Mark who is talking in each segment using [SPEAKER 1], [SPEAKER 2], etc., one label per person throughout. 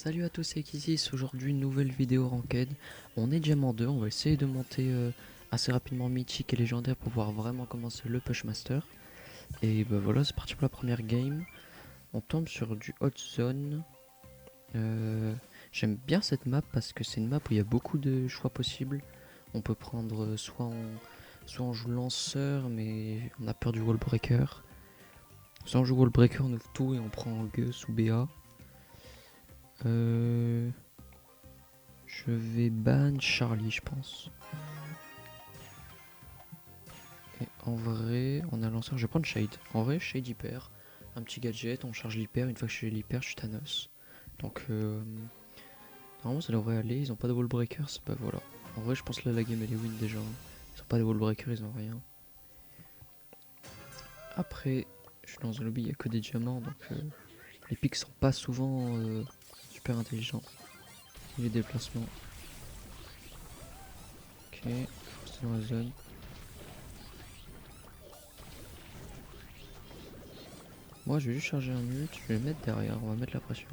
[SPEAKER 1] Salut à tous, c'est Kizis. Aujourd'hui, une nouvelle vidéo ranked. On est diamant 2, on va essayer de monter assez rapidement mythique et légendaire pour pouvoir vraiment commencer le Pushmaster. Et bah voilà, c'est parti pour la première game. On tombe sur du Hot Zone. J'aime bien cette map parce que c'est une map où il y a beaucoup de choix possibles. On peut prendre soit on joue lanceur, mais on a peur du wallbreaker. Soit on joue wallbreaker, on ouvre tout et on prend Gus ou BA. Je vais ban Charlie, je pense. Et en vrai, on a lanceur. Je vais prendre Shade. En vrai, Shade hyper. Un petit gadget, on charge l'hyper. Une fois que je suis l'hyper, je suis Thanos. Donc, normalement, ça devrait aller. Ils ont pas de wall breakers. Bah voilà. En vrai, je pense que là, la game elle est win déjà. Ils ont pas de wall breakers, ils ont rien. Après, je suis dans un lobby, il y a que des diamants. Donc, les pics sont pas souvent super intelligents. Les déplacements. Ok, c'est dans la zone. Moi, je vais juste charger un ult, je vais le mettre derrière, on va mettre la pression.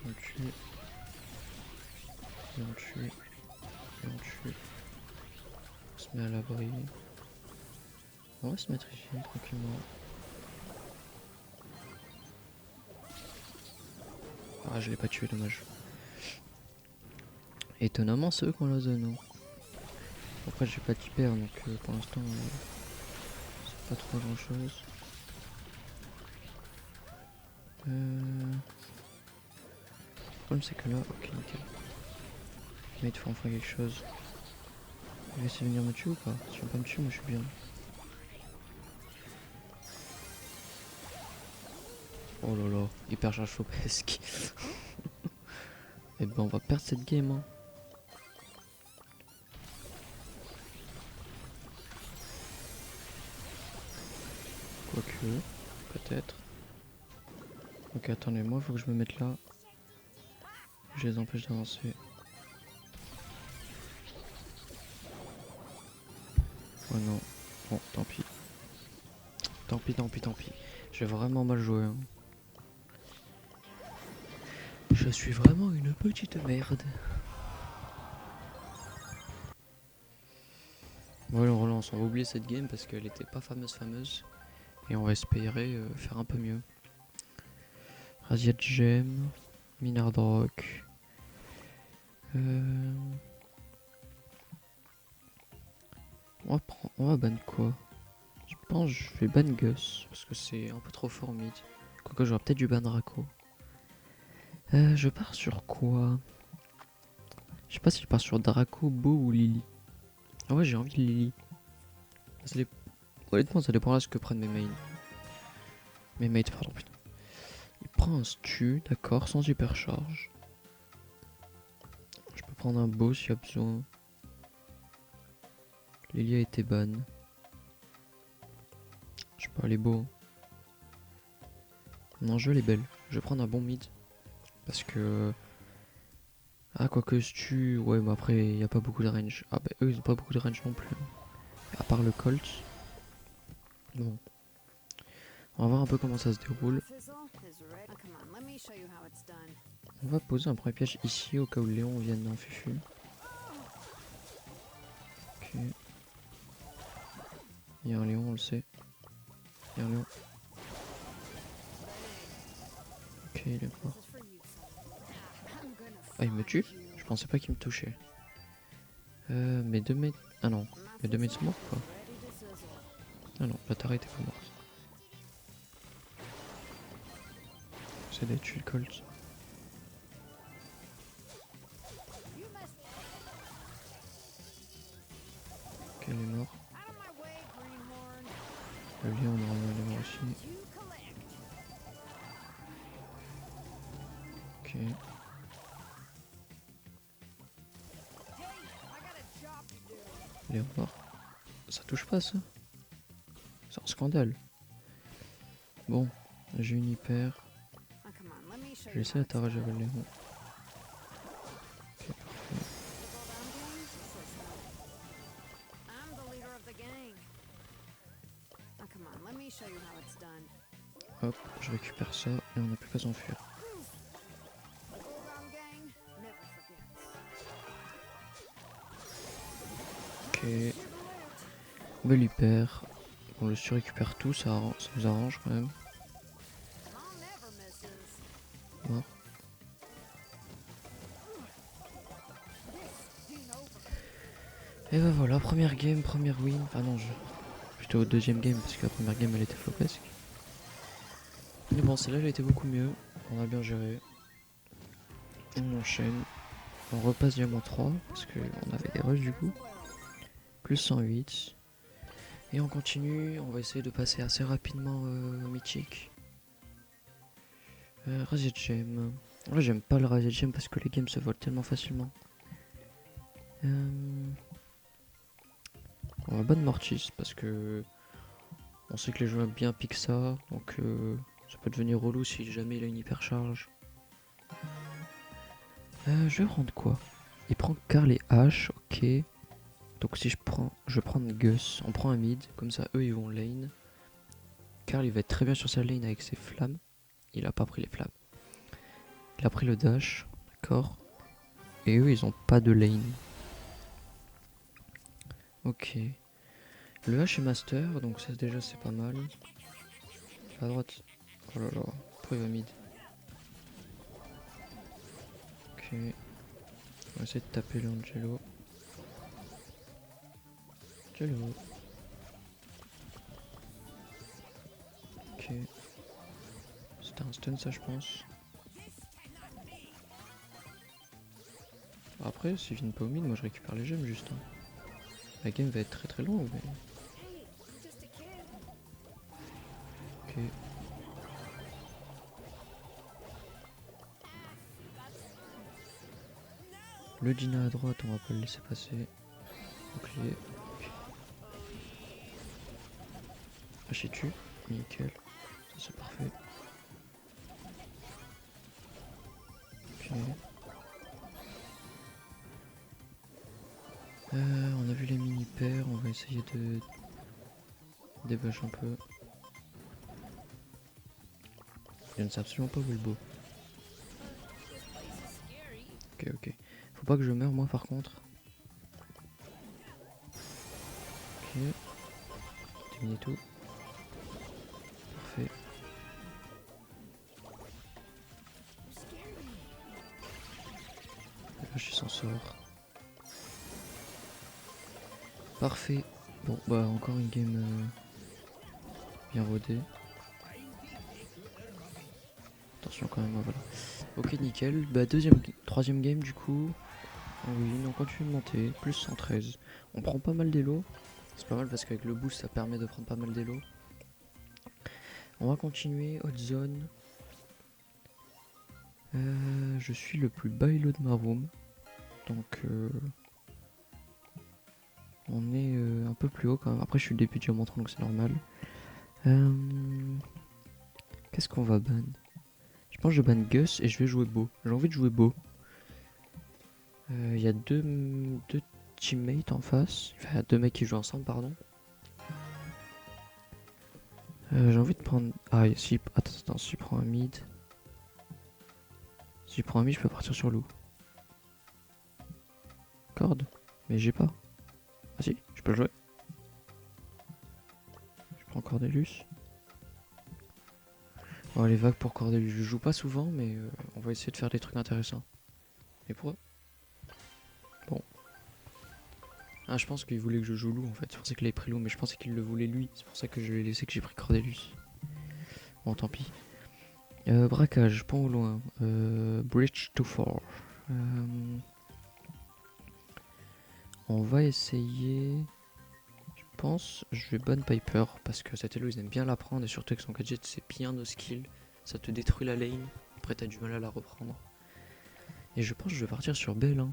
[SPEAKER 1] On tue. Et on tue. Et on tue. On se met à l'abri. On va se mettre ici, tranquillement. Ah, je l'ai pas tué, dommage. Étonnamment, c'est eux qui ont la zone. Hein. Après, j'ai pas d'hyper, donc pour l'instant, c'est pas trop grand chose. Le problème, c'est que là, ok, nickel. Mais il faut en faire quelque chose. Il va essayer de venir me tuer ou pas? Si on peut me tuer, moi je suis bien. Oh là là, hyper charge flopesque. Et ben, on va perdre cette game. Hein. Quoique, peut-être. Ok, attendez, moi, faut que je me mette là. Je les empêche d'avancer. Oh non. Bon, tant pis. Tant pis, tant pis, tant pis. J'ai vraiment mal joué. Hein. Je suis vraiment une petite merde. Voilà, on relance. On va oublier cette game parce qu'elle était pas fameuse. Et on va espérer faire un peu mieux. Razia Gem. Minard Rock. On va ban quoi? Je pense que je vais ban Gus. Parce que c'est un peu trop fort mid. Quoique j'aurais peut-être du ban Draco. Je pars sur quoi? Je sais pas si je pars sur Draco, Beau ou Lily. Ah ouais, j'ai envie de Lily. Honnêtement, ça dépendra de ce que prennent mes mains. Mes mates, pardon, putain. Il prend un stu, d'accord, sans hypercharge. Je peux prendre un beau s'il y a besoin. Lily a été ban. Je sais pas, elle est beau. Non, je elle est belle. Je vais prendre un bon mid. Parce que... Ah, quoique stu... Ouais, mais après, il n'y a pas beaucoup de range. Ah bah, eux, ils ont pas beaucoup de range non plus. À part le Colt. Bon. On va voir un peu comment ça se déroule. On va poser un premier piège ici au cas où Léon vienne en fufu. Ok. Il y a un Léon, on le sait. Il y a un Léon. Ok, il est mort. Ah, il me tue? Je pensais pas qu'il me touchait. Mes deux mates... Ah non. Mes deux mates sont morts ou pas? Ah non, la Tara était pas morte. J'essaie d'aller tuer le Colt. Ok, il est mort. Le Léon, normalement, il est mort aussi. Ok. Léon mort. Ça touche pas ça? C'est un scandale. Bon, j'ai une hyper. Je vais essayer la Tara gérer le Léon. Ok, parfait. Hop, je récupère ça et on n'a plus qu'à s'enfuir. Ok. Belle hyper. On le surrécupère tout, ça nous arrange quand même. Mort. Et bah voilà, première game, première win. Enfin non, plutôt deuxième game parce que la première game elle était flopesque. Mais bon, celle-là elle a été beaucoup mieux. On a bien géré. On enchaîne. On repasse diamant 3 parce qu'on avait des rushs du coup. Plus 108. Et on continue, on va essayer de passer assez rapidement au mythique. Razed Gem. Là j'aime pas le Razed Gem parce que les games se volent tellement facilement. On va ban Mortis parce que on sait que les joueurs bien piquent ça, donc ça peut devenir relou si jamais il a une hypercharge. Je vais prendre quoi? Il prend Karl et H, ok. Donc si je vais prendre Gus, on prend un mid, comme ça eux ils vont lane. Karl il va être très bien sur sa lane avec ses flammes. Il a pas pris les flammes. Il a pris le dash, d'accord. Et eux ils ont pas de lane. Ok. Le H est master, donc ça déjà c'est pas mal. À droite. Oh là là, pourquoi il va mid? Ok. On va essayer de taper le Angelo. Angelo. Ok. C'était un stun ça je pense. Après s'ils viennent pas au mid, moi je récupère les gemmes juste. Hein. La game va être très très longue mais... Ok. Le Dina à droite, on va pas le laisser passer. Bouclier. Okay. Haché tue. Nickel. Ça c'est parfait. Ok. On a vu les mini-pairs, on va essayer de débâcher un peu. Je ne sais absolument pas où est le beau. Ok, ok. Faut pas que je meure moi par contre. Ok. Terminé tout. Parfait. Là je s'en sort. Parfait. Bon bah encore une game bien rodée. Attention quand même, voilà. Ok nickel. Bah troisième game du coup. Oui, on continue de monter. Plus 113. On prend pas mal d'élo. C'est pas mal parce qu'avec le boost ça permet de prendre pas mal d'élo. On va continuer. Hot zone. Je suis le plus bas elo de ma room. Donc on est un peu plus haut quand même. Après je suis le début du diamant 30 donc c'est normal. Qu'est-ce qu'on va ban? Je pense que je ban Gus et je vais jouer Beau. J'ai envie de jouer Beau. Il y a deux teammates en face. Enfin, il y a deux mecs qui jouent ensemble, pardon. J'ai envie de prendre... Ah, si... Attends, si je prends un mid... Si je prends un mid, je peux partir sur loup. Corde. Mais j'ai pas. Ah si, je peux jouer. Je prends Cordelius. Bon, les vagues pour Cordelius. Je joue pas souvent, mais on va essayer de faire des trucs intéressants. Et pourquoi? Bon. Ah, je pense qu'il voulait que je joue loup en fait. C'est pour ça qu'il avait pris loup, mais je pensais qu'il le voulait lui. C'est pour ça que je l'ai laissé que j'ai pris Cordelius. Bon, tant pis. Braquage, pont au loin. Bridge to fort. On va essayer... Je pense je vais ban Piper parce que cet elo ils aiment bien la prendre et surtout avec son gadget c'est bien nos skills. Ça te détruit la lane, après t'as du mal à la reprendre. Et je pense que je vais partir sur Belle. Hein.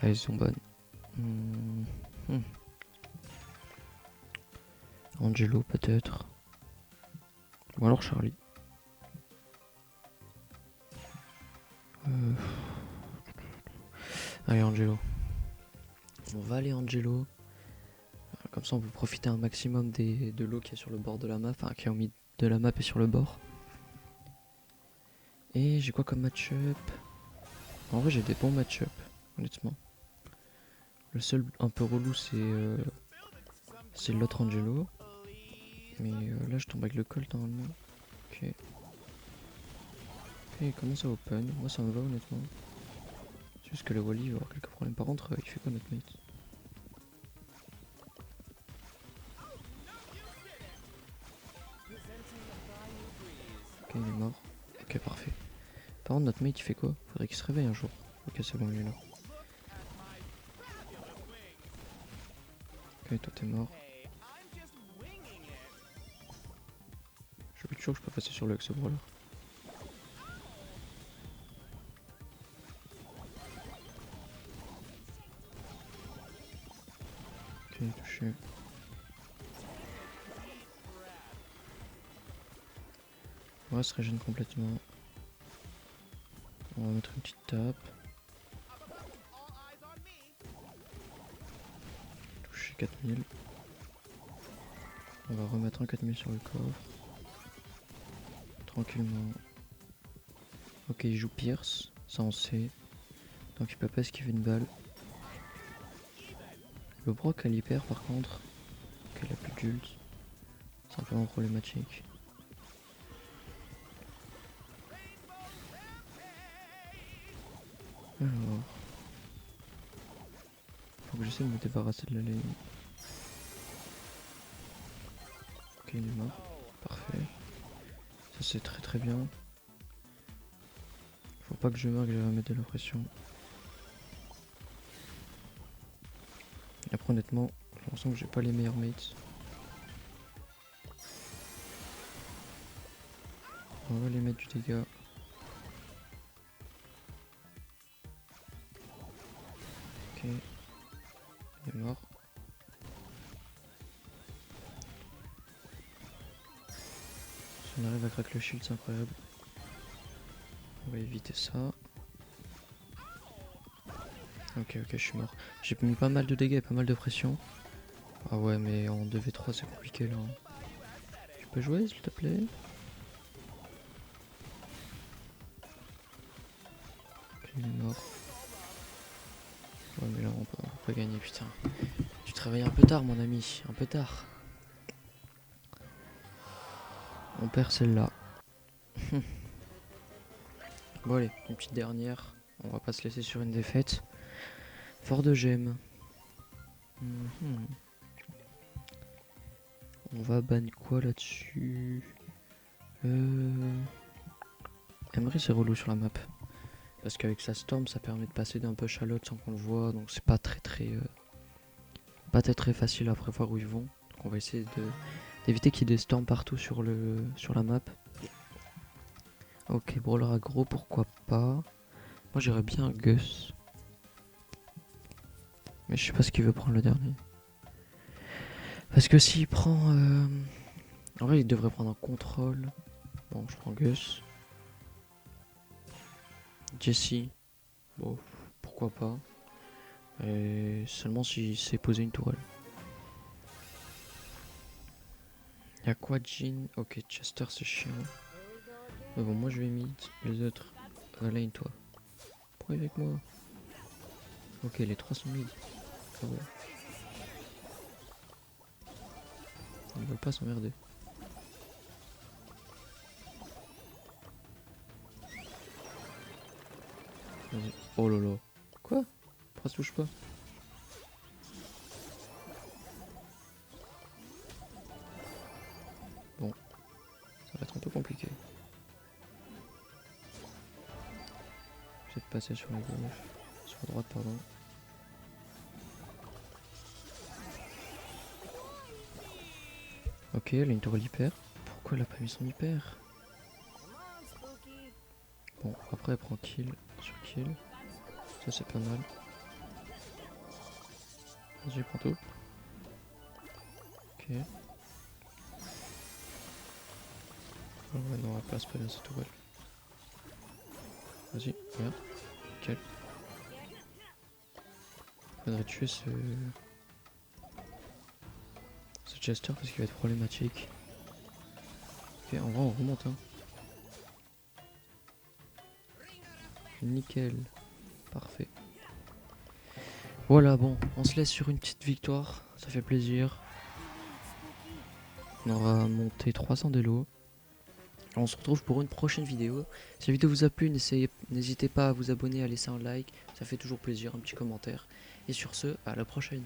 [SPEAKER 1] Ah, ils sont bonnes. Angelo peut-être. Ou alors Charlie. Allez Angelo. On va aller Angelo. Comme ça on peut profiter un maximum de l'eau qui est sur le bord de la map, enfin qui est au milieu de la map et sur le bord. Et j'ai quoi comme match-up? En vrai j'ai des bons match-up, honnêtement. Le seul un peu relou c'est l'autre Angelo. Mais là je tombe avec le Colt normalement. Ok. Ok, il commence à open, moi ça me va honnêtement. C'est juste que le Wally va avoir quelques problèmes. Par contre il fait quoi notre mate? Ok il est mort. Ok parfait. Par contre notre mate il fait quoi? Faudrait qu'il se réveille un jour. Ok c'est bon il est là. Ok toi t'es mort. Je suis sûr que je peux passer sur le Axe Brawler. Ok touché. On va se régénérer complètement. On va mettre une petite tape. Toucher 4000. On va remettre un 4000 sur le coffre. Tranquillement. Ok, il joue Pierce, ça on sait. Donc il peut pas esquiver une balle. Le Brock a l'hyper par contre. Ok, il a plus d'ult. C'est un peu problématique. Alors. Faut que j'essaie de me débarrasser de la lane. Ok, il est mort. Parfait. Ça c'est très très bien. Faut pas que je meure, que je vais mettre de la pression. Et après honnêtement, j'ai l'impression que j'ai pas les meilleurs mates. On va les mettre du dégât. Ok. Il est mort. Si on arrive à craquer le shield, c'est incroyable. On va éviter ça. Ok, je suis mort. J'ai mis pas mal de dégâts et pas mal de pression. Ah ouais, mais en 2v3 c'est compliqué là. Tu peux jouer s'il te plaît? Ok, il est mort. Ouais, mais là on peut pas gagner, putain. Tu te réveilles un peu tard, mon ami. Un peu tard. On perd celle-là. Bon, allez, une petite dernière. On va pas se laisser sur une défaite. Fort de gemme. On va ban quoi là-dessus? Emery c'est relou sur la map. Parce qu'avec sa storm ça permet de passer d'un push à l'autre sans qu'on le voit. Donc c'est pas très facile à prévoir où ils vont. Donc on va essayer d'éviter qu'il y ait des storms partout sur la map. Ok, brawler aggro, pourquoi pas. Moi j'irais bien un Gus. Mais je sais pas ce qu'il veut prendre le dernier. Parce que s'il prend... En vrai il devrait prendre un contrôle. Bon je prends Gus. Jessie. Bon, pourquoi pas. Et seulement s'il sait poser une tourelle. Y'a quoi Jean? Ok, Chester c'est chiant. Mais bon, moi je vais mid. Les autres, lane toi. Pourquoi avec moi? Ok, les trois sont mid. Ah ouais. Ils veulent pas s'emmerder. Vas-y. Oh lolo. Quoi? Pourquoi ça touche pas? Bon, ça va être un peu compliqué. J'essaie de passer sur la gauche. Sur la droite, pardon. Ok, elle a une tourelle hyper. Pourquoi elle a pas mis son hyper? Bon, après elle prend kill sur kill. Ça c'est pas mal. Vas-y, prends tout. Ok. Oh ouais, non, elle passe pas bien cette tourelle. Vas-y, regarde. Nickel. Faudrait tuer ce... Jester parce qu'il va être problématique. Ok, en vrai on remonte hein. Nickel. Parfait. Voilà, bon, on se laisse sur une petite victoire, ça fait plaisir. On aura monté 300 d'élo. On se retrouve pour une prochaine vidéo. Si la vidéo vous a plu, n'hésitez pas à vous abonner, à laisser un like, ça fait toujours plaisir, un petit commentaire. Et sur ce, à la prochaine.